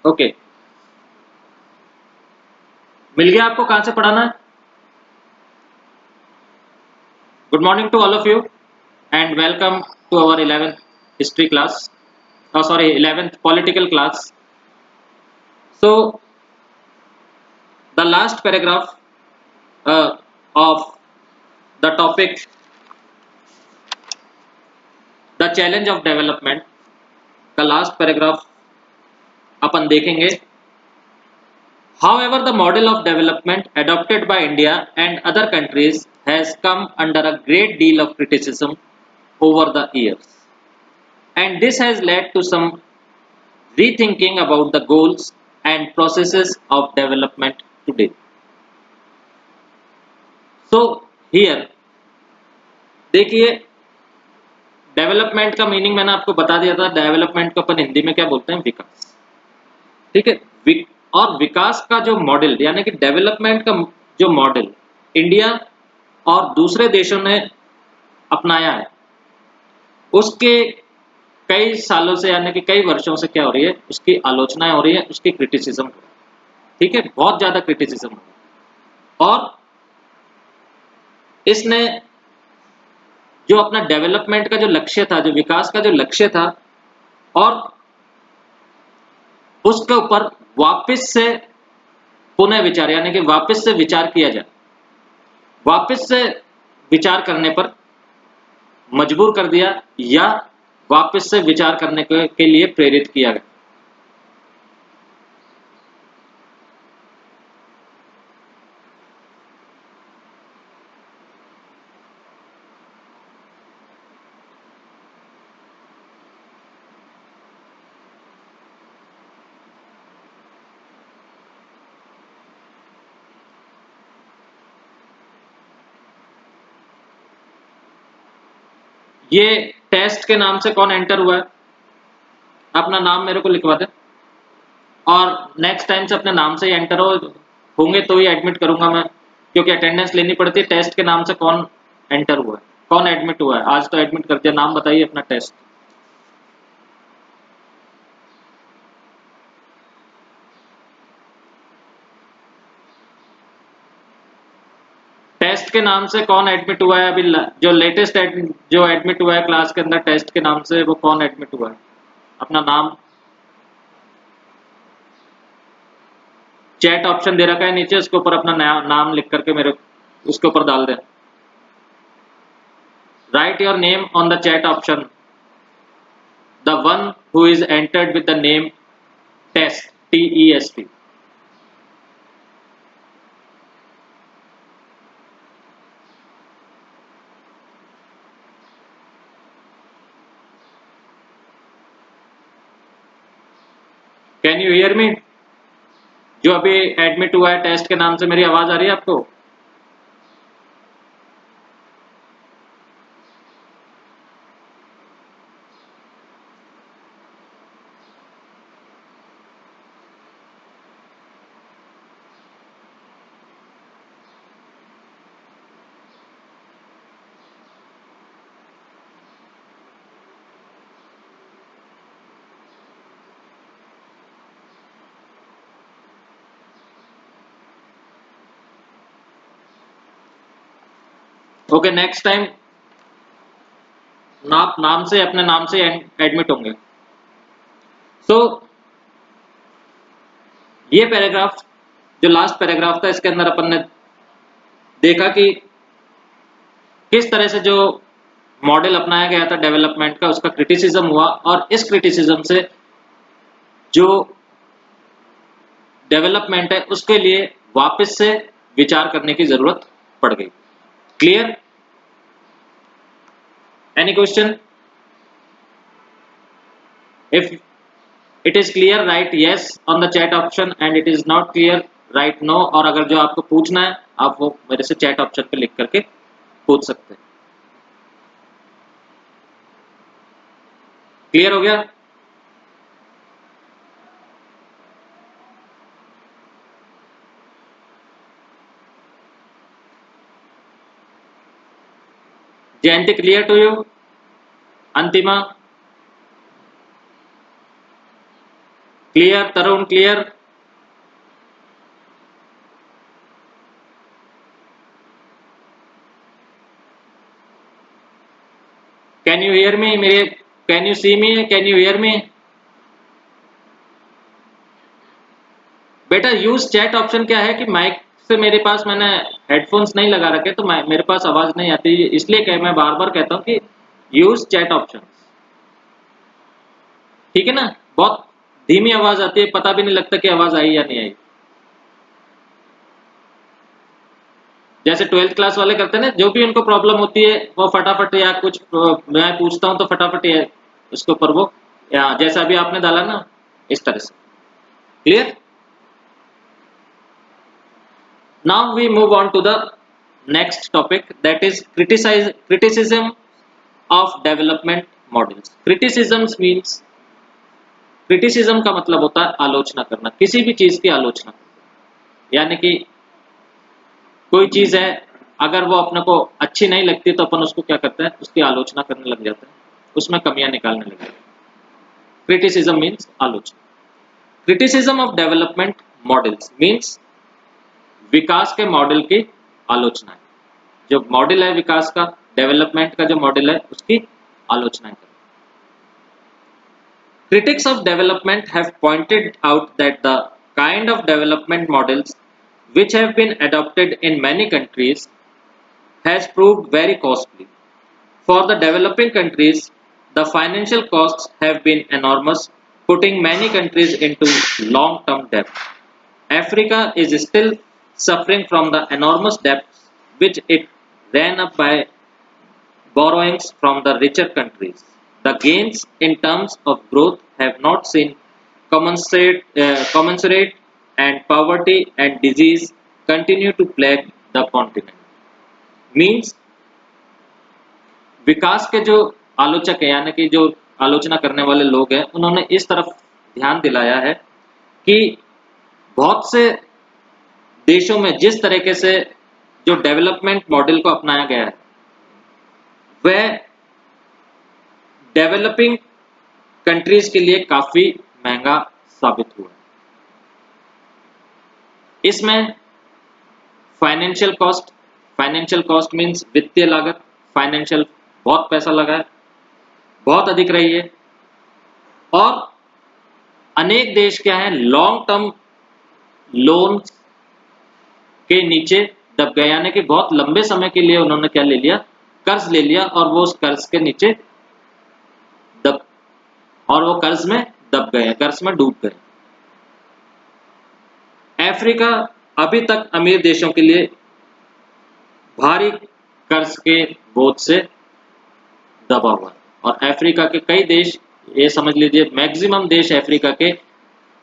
Okay, मिल गया आपको कहां से पढ़ाना है? Good morning to all of you and welcome to our 11th history class, sorry 11th political class. So the last paragraph of the topic, the challenge of development, the last paragraph अपन देखेंगे. However, the model of development adopted by India and other countries has come under a great deal of criticism over the years, and this has led to some rethinking about the goals and processes of development today. So here देखिए, development का meaning मैंने आपको बता दिया था. Development को अपन हिंदी में क्या बोलते हैं? विकास. ठीक है. और विकास का जो मॉडल, यानी कि डेवलपमेंट का जो मॉडल इंडिया और दूसरे देशों ने अपनाया है, उसके कई सालों से, यानी कि कई वर्षों से क्या हो रही है? उसकी आलोचना हो रही है, उसकी क्रिटिसिज्म हो रही है. ठीक है, बहुत ज्यादा क्रिटिसिज्म हो रही है. और इसने जो अपना डेवलपमेंट का जो लक्ष्य था, जो विकास का जो लक्ष्य था, और उसके ऊपर वापस से पुनः विचार, यानी कि वापस से विचार किया जाए, वापस से विचार करने पर मजबूर कर दिया, या वापस से विचार करने के लिए प्रेरित किया गया. ये टेस्ट के नाम से कौन एंटर हुआ है? अपना नाम मेरे को लिखवा दे, और नेक्स्ट टाइम से अपने नाम से ही एंटर होंगे तो ही एडमिट करूंगा मैं, क्योंकि अटेंडेंस लेनी पड़ती है. टेस्ट के नाम से कौन एंटर हुआ है, कौन एडमिट हुआ है? आज तो एडमिट कर दिया. नाम बताइए अपना. टेस्ट टेस्ट के नाम से कौन एडमिट हुआ है? अभी जो लेटेस्ट जो एडमिट हुआ है क्लास के अंदर टेस्ट के नाम से, वो कौन एडमिट हुआ है? अपना नाम. चैट ऑप्शन दे रखा है नीचे, उसके ऊपर अपना नाम लिख करके मेरे उसके ऊपर डाल दें. Write your name on the chat option, the one who is entered with the name test, TEST. Can you hear me? जो अभी एडमिट हुआ है टेस्ट के नाम से, मेरी आवाज आ रही है आपको? ओके, नेक्स्ट टाइम नाम से, अपने नाम से एडमिट होंगे. सो ये पैराग्राफ, जो लास्ट पैराग्राफ था, इसके अंदर अपन ने देखा कि किस तरह से जो मॉडल अपनाया गया था डेवलपमेंट का, उसका क्रिटिसिज्म हुआ, और इस क्रिटिसिज्म से जो डेवलपमेंट है उसके लिए वापस से विचार करने की जरूरत पड़ गई. Clear? Any question? If it is clear, write yes on the chat option, and it is not clear, write no. और अगर जो आपको पूछना है, आप वो मेरे से चैट ऑप्शन पे लिख करके पूछ सकते हैं. क्लियर हो गया? Jayanti, clear to you? Antima, clear Tarun, clear? Can you hear me? मेरे can you see me? Can you hear me? बेटा यूज चैट ऑप्शन क्या है कि माइक से मेरे पास मैंने हेडफोन्स नहीं लगा रखे तो मेरे पास आवाज नहीं आती, इसलिए मैं बार बार कहता हूँ कि यूज चैट ऑप्शन। ठीक है ना? बहुत धीमी आवाज आती है, पता भी नहीं लगता कि आवाज आई या नहीं आई। जैसे 12th क्लास वाले करते हैं ना, जो भी उनको प्रॉब्लम होती है वो फटाफट, या कुछ मैं पूछता हूँ तो फटाफट ये उसके ऊपर वो, या जैसा अभी आपने डाला ना इस तरह से। Clear? Now we move on to the next topic, that is criticism of development models. Criticisms means, criticism का मतलब होता है आलोचना करना, किसी भी चीज की आलोचना। यानी कि कोई चीज है, अगर वो अपने को अच्छी नहीं लगती तो अपन उसको क्या करते हैं, उसकी आलोचना करने लग जाते हैं, उसमें कमियां निकालने लग जाते हैं। क्रिटिसिज्म मीन्स आलोचना। Criticism of development models means विकास के मॉडल की आलोचना है। जो मॉडल है विकास का, डेवलपमेंट का जो मॉडल है उसकी आलोचना है। Critics of development have pointed out that the kind of development models which have been adopted in many countries has proved very costly. For the developing countries, the financial costs have been enormous, putting many countries into long-term debt. Africa is still suffering from the enormous debts which it ran up by borrowings from the richer countries. The gains in terms of growth have not seen commensurate, and poverty and disease continue to plague the continent. Means विकास के जो आलोचक है, यानी कि जो आलोचना करने वाले लोग हैं, उन्होंने इस तरफ ध्यान दिलाया है कि बहुत से देशों में जिस तरीके से जो डेवलपमेंट मॉडल को अपनाया गया है वह डेवलपिंग कंट्रीज के लिए काफी महंगा साबित हुआ। इसमें फाइनेंशियल कॉस्ट मींस वित्तीय लागत, फाइनेंशियल बहुत पैसा लगा है, बहुत अधिक रही है। और अनेक देश क्या है, लॉन्ग टर्म लोन के नीचे दब गए, यानी कि बहुत लंबे समय के लिए उन्होंने क्या ले लिया, कर्ज ले लिया, और वो उस कर्ज के नीचे दब, और वो कर्ज में दब गए, कर्ज में डूब गए। अफ्रीका अभी तक अमीर देशों के लिए भारी कर्ज के बोझ से दबा हुआ है, और अफ्रीका के कई देश, ये समझ लीजिए मैक्सिमम देश अफ्रीका के,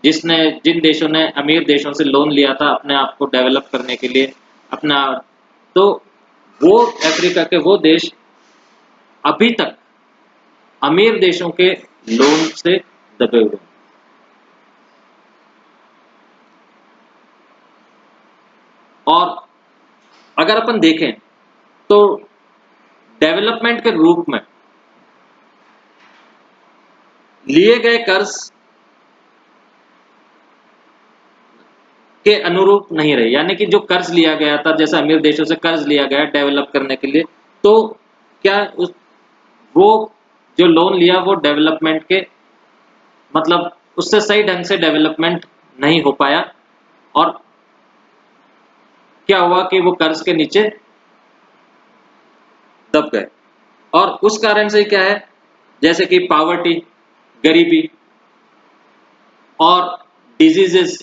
जिन देशों ने अमीर देशों से लोन लिया था अपने आप को डेवलप करने के लिए अपना, तो वो अफ्रीका के वो देश अभी तक अमीर देशों के लोन से दबे हुए हैं। और अगर अपन देखें तो डेवलपमेंट के रूप में लिए गए कर्ज के अनुरूप नहीं रहे, यानी कि जो कर्ज लिया गया था, जैसे अमीर देशों से कर्ज लिया गया डेवलप करने के लिए, तो क्या वो जो लोन लिया वो डेवलपमेंट के मतलब उससे सही ढंग से डेवलपमेंट नहीं हो पाया, और क्या हुआ कि वो कर्ज के नीचे दब गए। और उस कारण से क्या है, जैसे कि पावर्टी, गरीबी, और डिजीजेस,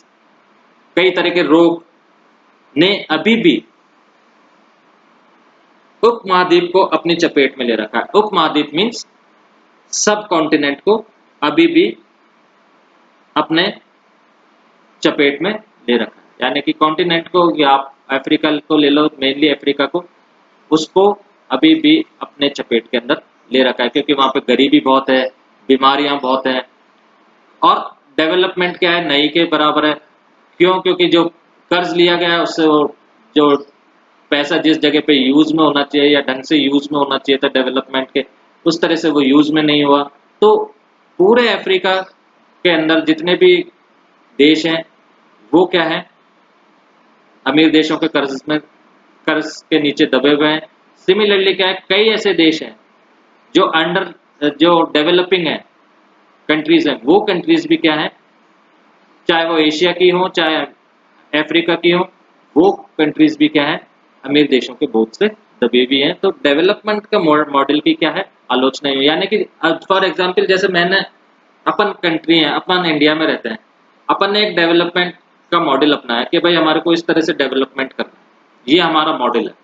कई तरह के रोग ने अभी भी उपमहाद्वीप को अपनी चपेट में ले रखा है। उपमहाद्वीप मीन्स सब कॉन्टिनेंट को अभी भी अपने चपेट में ले रखा है, यानी कि कॉन्टिनेंट को, या आप अफ्रीका को ले लो, मेनली अफ्रीका को, उसको अभी भी अपने चपेट के अंदर ले रखा है, क्योंकि वहां पे गरीबी बहुत है, बीमारियां बहुत है, और डेवलपमेंट क्या है, नहीं के बराबर है। क्यों? क्योंकि जो कर्ज लिया गया है उससे जो पैसा जिस जगह पे यूज में होना चाहिए या ढंग से यूज में होना चाहिए था डेवलपमेंट के, उस तरह से वो यूज में नहीं हुआ। तो पूरे अफ्रीका के अंदर जितने भी देश हैं वो क्या है, अमीर देशों के कर्ज के नीचे दबे हुए हैं। सिमिलरली क्या है, कई ऐसे देश हैं जो डेवलपिंग है कंट्रीज हैं, वो कंट्रीज भी क्या है, चाहे वो एशिया की हो चाहे अफ्रीका की हो, वो कंट्रीज भी क्या है, अमीर देशों के बोझ से दबे हुए हैं। तो डेवलपमेंट का मॉडल की क्या है, आलोचना है। यानी कि फॉर एग्जांपल जैसे मैंने, अपन कंट्री है, अपन इंडिया में रहते हैं, अपन ने एक डेवलपमेंट का मॉडल अपनाया कि भाई हमारे को इस तरह से डेवलपमेंट करना है, ये हमारा मॉडल है।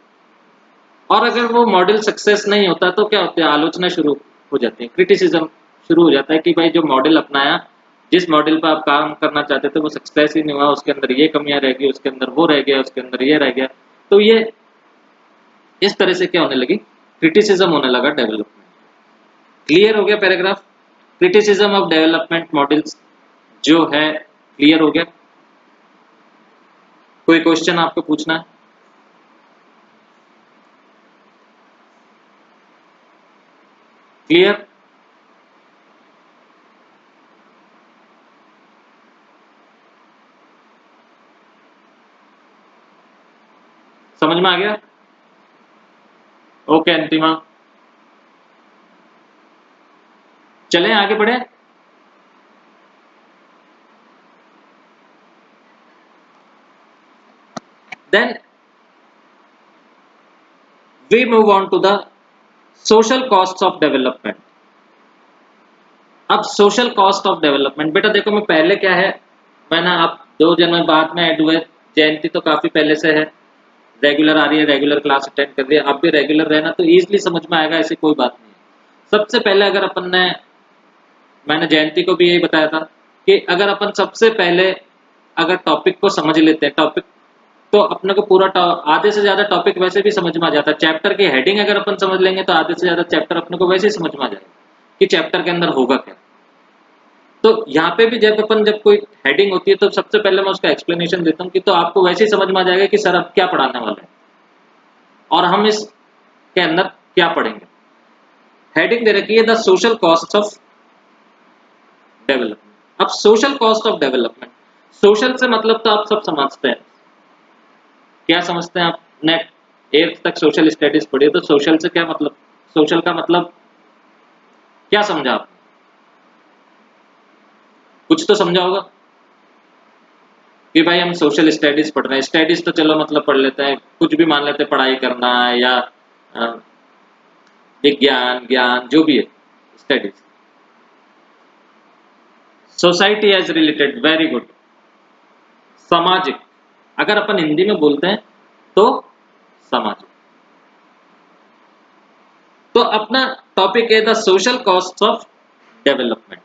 और अगर वो मॉडल सक्सेस नहीं होता तो क्या होता है, आलोचना शुरू हो जाती है, क्रिटिसिज्म शुरू हो जाता है कि भाई जो मॉडल अपनाया, जिस मॉडल पर आप काम करना चाहते थे वो सक्सेस ही नहीं हुआ, उसके अंदर ये कमियां रह गई, उसके अंदर वो रह गया, उसके अंदर ये रह गया। तो ये इस तरह से क्या होने लगी, क्रिटिसिज्म होने लगा डेवलपमेंट। क्लियर हो गया paragraph, criticism of development models जो है क्लियर हो गया। कोई क्वेश्चन आपको पूछना है? क्लियर? समझ में आ गया? ओके अंतिमा, चलें आगे बढ़े। Then we move on to the social costs of development। अब सोशल कॉस्ट ऑफ डेवलपमेंट, बेटा देखो मैं पहले क्या है, मैंने आप 2 जनवरी बाद में ऐड हुए, जयंती तो काफी पहले से है, रेगुलर आ रही है, रेगुलर क्लास अटेंड कर रही है, आप भी रेगुलर रहना तो इजीली समझ में आएगा, ऐसी कोई बात नहीं है। सबसे पहले अगर अपन ने, मैंने जयंती को भी यही बताया था कि अगर अपन सबसे पहले अगर टॉपिक को समझ लेते हैं, टॉपिक तो अपने को पूरा आधे से ज्यादा टॉपिक वैसे भी समझ में आ जाता है। चैप्टर की हेडिंग अगर अपन समझ लेंगे तो आधे से ज्यादा चैप्टर अपने को वैसे ही समझ में आ जाएगा कि चैप्टर के अंदर होगा क्या। तो यहाँ पे भी जब कोई हेडिंग होती है तो सबसे पहले मैं उसका एक्सप्लेनेशन देता हूँ कि तो आपको वैसे ही समझ में आ जाएगा कि सर अब क्या पढ़ाने वाले हैं और हम इसके अंदर क्या पढ़ेंगे। हेडिंग दे रखी है the social cost of development. अब social cost of development, social से मतलब तो आप सब समझते हैं, क्या समझते हैं आपने 8th तक सोशल स्टडीज पढ़ी है, तो सोशल से क्या मतलब, सोशल का मतलब क्या समझा आप, कुछ तो समझा होगा कि भाई हम सोशल स्टडीज पढ़ रहे हैं। स्टडीज तो चलो मतलब पढ़ लेते हैं, कुछ भी मान लेते हैं, पढ़ाई करना है या विज्ञान ज्ञान जो भी है, studies. Society age related, very good. सामाजिक, अगर अपन हिंदी में बोलते हैं तो सामाजिक। तो अपना टॉपिक है the social cost of development.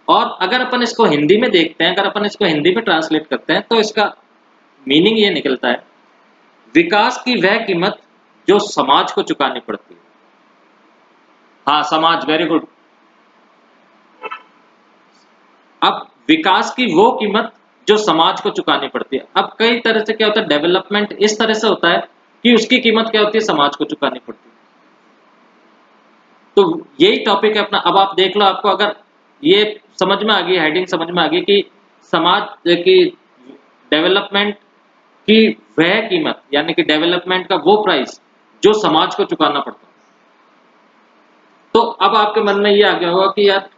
और अगर अपन इसको हिंदी में देखते हैं, अगर अपन इसको हिंदी में ट्रांसलेट करते हैं तो इसका मीनिंग ये निकलता है, विकास की वह कीमत जो समाज को चुकानी पड़ती है। हाँ समाज, वेरी गुड। अब विकास की वो कीमत जो समाज को चुकानी पड़ती है। अब कई तरह से क्या होता है, डेवलपमेंट इस तरह से होता है कि उसकी कीमत क्या होती है, समाज को चुकानी पड़ती है। तो यही टॉपिक है अपना। अब आप देख लो, आपको अगर ये समझ में आ गई, हेडिंग समझ में आ गई कि समाज की डेवलपमेंट की वह कीमत, यानी कि डेवलपमेंट का वो प्राइस जो समाज को चुकाना पड़ता है। तो अब आपके मन में ये आ गया होगा कि यार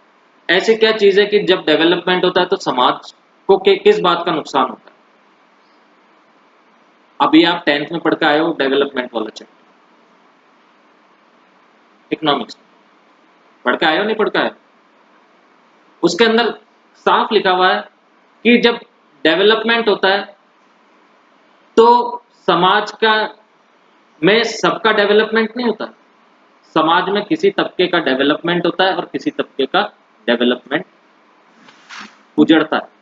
ऐसी क्या चीज है कि जब डेवलपमेंट होता है तो समाज को किस बात का नुकसान होता है। अभी आप 10th में पढ़ के आए हो डेवलपमेंट वाला चैप्टर, इकोनॉमिक्स पढ़ के आए हो, नहीं पढ़ के आए हो? उसके अंदर साफ लिखा हुआ है कि जब डेवलपमेंट होता है तो समाज का में सबका डेवलपमेंट नहीं होता, समाज में किसी तबके का डेवलपमेंट होता है और किसी तबके का डेवलपमेंट उजड़ता है।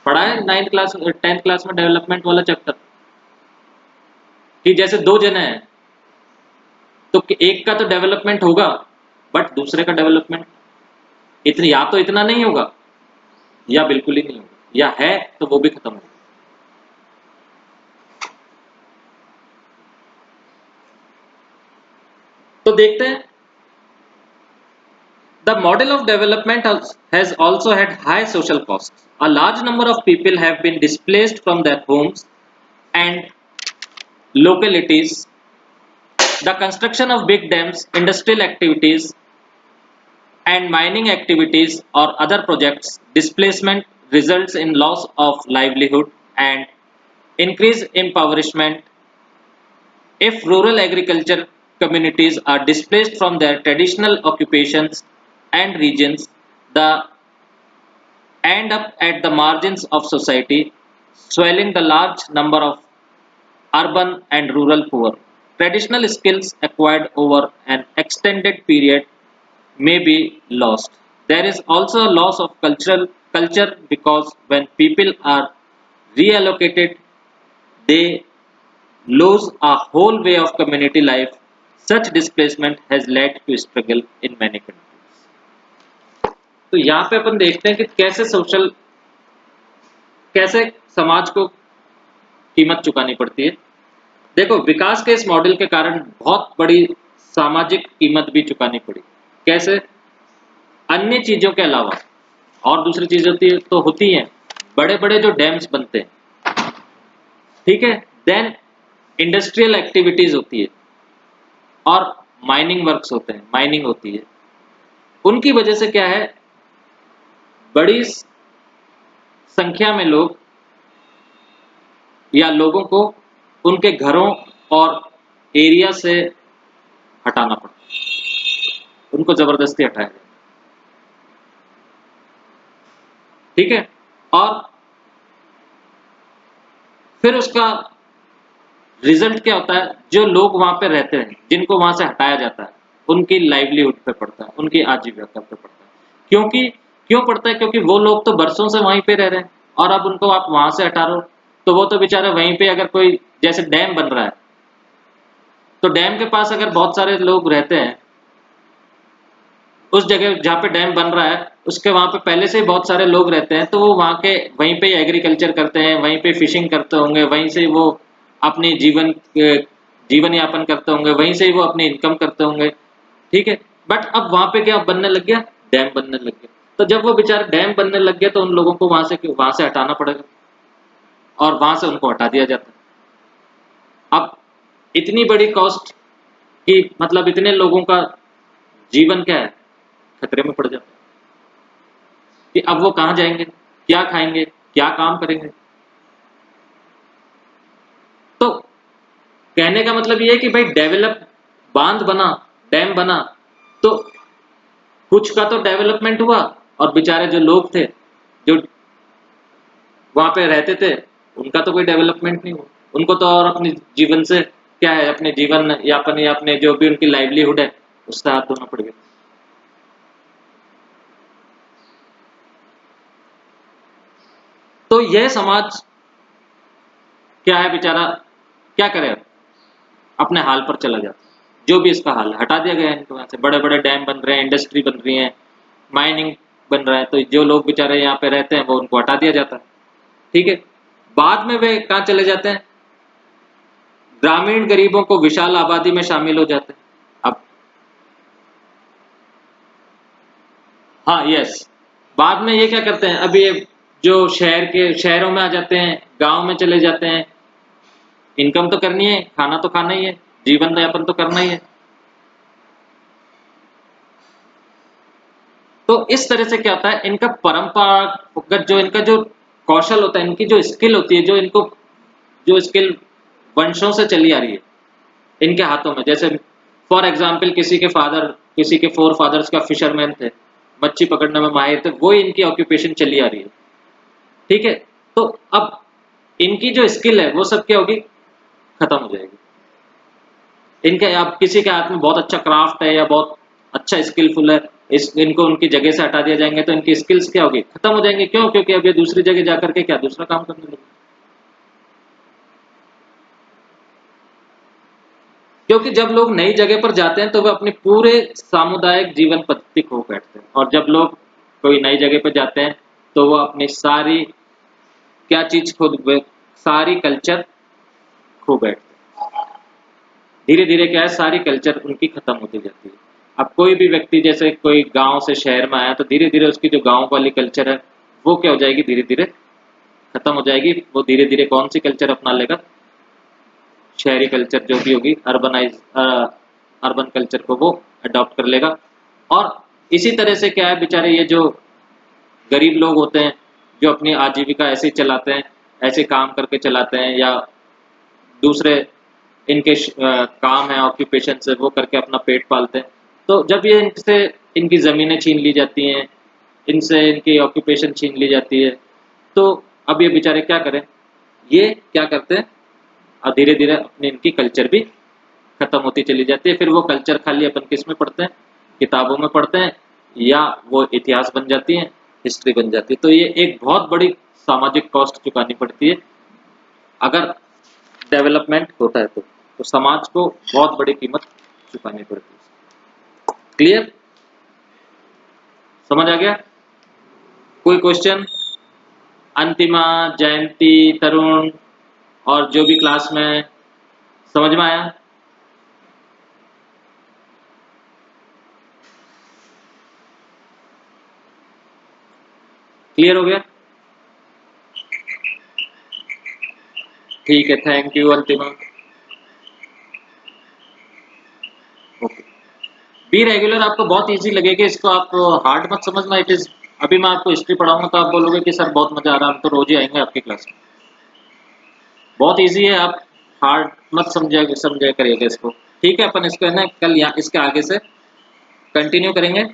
पढ़ा है 9th क्लास 10th क्लास में डेवलपमेंट वाला चैप्टर, कि जैसे दो जने हैं तो एक का तो डेवलपमेंट होगा बट दूसरे का डेवलपमेंट इतनी, या तो इतना नहीं होगा या बिल्कुल ही नहीं होगा, या है तो वो भी खत्म होगा। तो देखते हैं The model of development has also had high social costs. A large number of people have been displaced from their homes and localities. The construction of big dams, industrial activities, and mining activities or other projects, displacement results in loss of livelihood and increased impoverishment. If rural agriculture communities are displaced from their traditional occupations and regions, they end up at the margins of society, swelling the large number of urban and rural poor. Traditional skills acquired over an extended period may be lost. There is also a loss of culture because when people are reallocated, they lose a whole way of community life. Such displacement has led to struggle in many countries. तो यहाँ पे अपन देखते हैं कि कैसे समाज को कीमत चुकानी पड़ती है। देखो, विकास के इस मॉडल के कारण बहुत बड़ी सामाजिक कीमत भी चुकानी पड़ी। कैसे? अन्य चीजों के अलावा और दूसरी चीज तो होती हैं, बड़े बड़े जो डैम्स बनते हैं, ठीक है, देन इंडस्ट्रियल एक्टिविटीज होती है और माइनिंग वर्क्स होते हैं, माइनिंग होती है। उनकी वजह से क्या है, बड़ी संख्या में लोग या लोगों को उनके घरों और एरिया से हटाना पड़ता है, उनको जबरदस्ती हटाया जाता है, ठीक है। और फिर उसका रिजल्ट क्या होता है, जो लोग वहां पे रहते हैं, जिनको वहां से हटाया जाता है, उनकी लाइवलीहुड पे पड़ता है, उनकी आजीविका पे पड़ता है। क्यों पड़ता है? क्योंकि वो लोग तो बरसों से वहीं पे रह रहे हैं और अब उनको आप वहां से हटा रहे हो, तो वो तो बेचारे वहीं पे, अगर कोई जैसे डैम बन रहा है तो डैम के पास अगर बहुत सारे लोग रहते हैं, उस जगह जहाँ पे डैम बन रहा है उसके वहां पे पहले से ही बहुत सारे लोग रहते हैं, तो वो वहां के वहीं पे एग्रीकल्चर करते हैं, वहीं पे फिशिंग करते होंगे, वहीं से वो अपनी जीवन यापन करते होंगे, वहीं से ही वो अपनी इनकम करते होंगे, ठीक है। बट अब वहां पे क्या बनने लग गया, डैम बनने लग गया। तो जब वो बेचारे डैम बनने लग गए तो उन लोगों को वहां से हटाना पड़ेगा और वहां से उनको हटा दिया जाता है। अब इतनी बड़ी कॉस्ट की, मतलब इतने लोगों का जीवन क्या है, खतरे में पड़ जाता है कि अब वो कहाँ जाएंगे, क्या खाएंगे, क्या काम करेंगे। तो कहने का मतलब ये है कि भाई बांध बना, डैम बना, तो कुछ का तो डेवलपमेंट हुआ और बेचारे जो लोग थे, जो वहां पे रहते थे, उनका तो कोई डेवलपमेंट नहीं हुआ। उनको तो और अपने जीवन से क्या है, अपने जीवन यापन या अपने जो भी उनकी लाइवलीहुड है उससे हाथ धोना पड़ गया। तो यह समाज क्या है, बेचारा क्या करे, अपने हाल पर चला जाता है। जो भी इसका हाल है, हटा दिया गया है इनको यहाँ से। बड़े बड़े डैम बन रहे हैं, इंडस्ट्री बन रही है, माइनिंग बन रहा है, तो जो लोग बेचारे यहाँ पे रहते हैं वो उनको हटा दिया जाता है, ठीक है। बाद में वे कहाँ चले जाते हैं, ग्रामीण गरीबों को विशाल आबादी में शामिल हो जाते हैं। अब हाँ, यस, बाद में ये क्या करते हैं, अब ये जो शहरों में आ जाते हैं, गांव में चले जाते हैं। इनकम तो करनी है, खाना तो खाना ही है, जीवन यापन तो करना ही है। तो इस तरह से क्या होता है, इनका परंपरागत जो इनका जो कौशल होता है, इनकी जो स्किल होती है, जो स्किल वंशों से चली आ रही है इनके हाथों में। जैसे फॉर एग्जाम्पल किसी के फोर फादर्स का फिशरमैन थे, मच्छी पकड़ने में माहिर थे, वो इनकी ऑक्यूपेशन चली आ रही है, ठीक है। तो अब इनकी जो स्किल है वो सब क्या होगी, खत्म हो जाएगी। इनके, अब किसी के हाथ में बहुत अच्छा क्राफ्ट है या बहुत अच्छा स्किलफुल है, इनको उनकी जगह से हटा दिया जाएंगे तो इनकी स्किल्स क्या होगी, खत्म हो जाएंगे। क्यों? क्योंकि अब ये दूसरी जगह जाकर के क्या दूसरा काम करने लगे। क्योंकि जब लोग नई जगह पर जाते हैं तो वे अपने पूरे सामुदायिक जीवन पद्धति खो बैठते हैं, और जब लोग कोई नई जगह पर जाते हैं तो वो अपनी सारी क्या चीज सारी कल्चर खो बैठते हैं। धीरे धीरे क्या है, सारी कल्चर उनकी खत्म होती जाती है। अब कोई भी व्यक्ति जैसे कोई गांव से शहर में आया तो धीरे धीरे उसकी जो गांव वाली कल्चर है वो क्या हो जाएगी, धीरे धीरे खत्म हो जाएगी। वो धीरे धीरे कौन सी कल्चर अपना लेगा, शहरी कल्चर जो भी होगी, अर्बन कल्चर को वो अडॉप्ट कर लेगा। और इसी तरह से क्या है, बेचारे ये जो गरीब लोग होते हैं जो अपनी आजीविका ऐसे ही चलाते हैं, ऐसे काम करके चलाते हैं, या दूसरे इनके काम है, ऑक्यूपेशन से वो करके अपना पेट पालते हैं। तो जब ये इनसे इनकी ज़मीनें छीन ली जाती हैं, इनसे इनकी ऑक्यूपेशन छीन ली जाती है, तो अब ये बेचारे क्या करें, ये क्या करते हैं, और धीरे धीरे अपनी इनकी कल्चर भी खत्म होती चली जाती है। फिर वो कल्चर खाली अपन किस में पढ़ते हैं, किताबों में पढ़ते हैं, या वो इतिहास बन जाती है, हिस्ट्री बन जाती है। तो ये एक बहुत बड़ी सामाजिक कॉस्ट चुकानी पड़ती है अगर डेवलपमेंट होता है तो समाज को बहुत बड़ी कीमत चुकानी पड़ती है। क्लियर, समझ आ गया? कोई क्वेश्चन? अंतिमा, जयंती, तरुण और जो भी क्लास में, समझ में आया? क्लियर हो गया? ठीक है, thank you Antima. Okay, be regular आपको बहुत इजी लगेगा, इसको आप हार्ड मत समझना। इट इज, अभी मैं आपको हिस्ट्री पढ़ाऊंगा तो आप बोलोगे कि सर बहुत मजा आ रहा है, हम तो रोज ही आएंगे आपकी क्लास में। बहुत इजी है, आप हार्ड मत समझा करिएगा इसको। ठीक है, अपन इसको है ना कल यहाँ इसके आगे से कंटिन्यू करेंगे।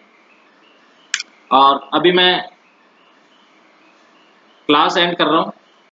और अभी मैं क्लास एंड कर रहा हूँ।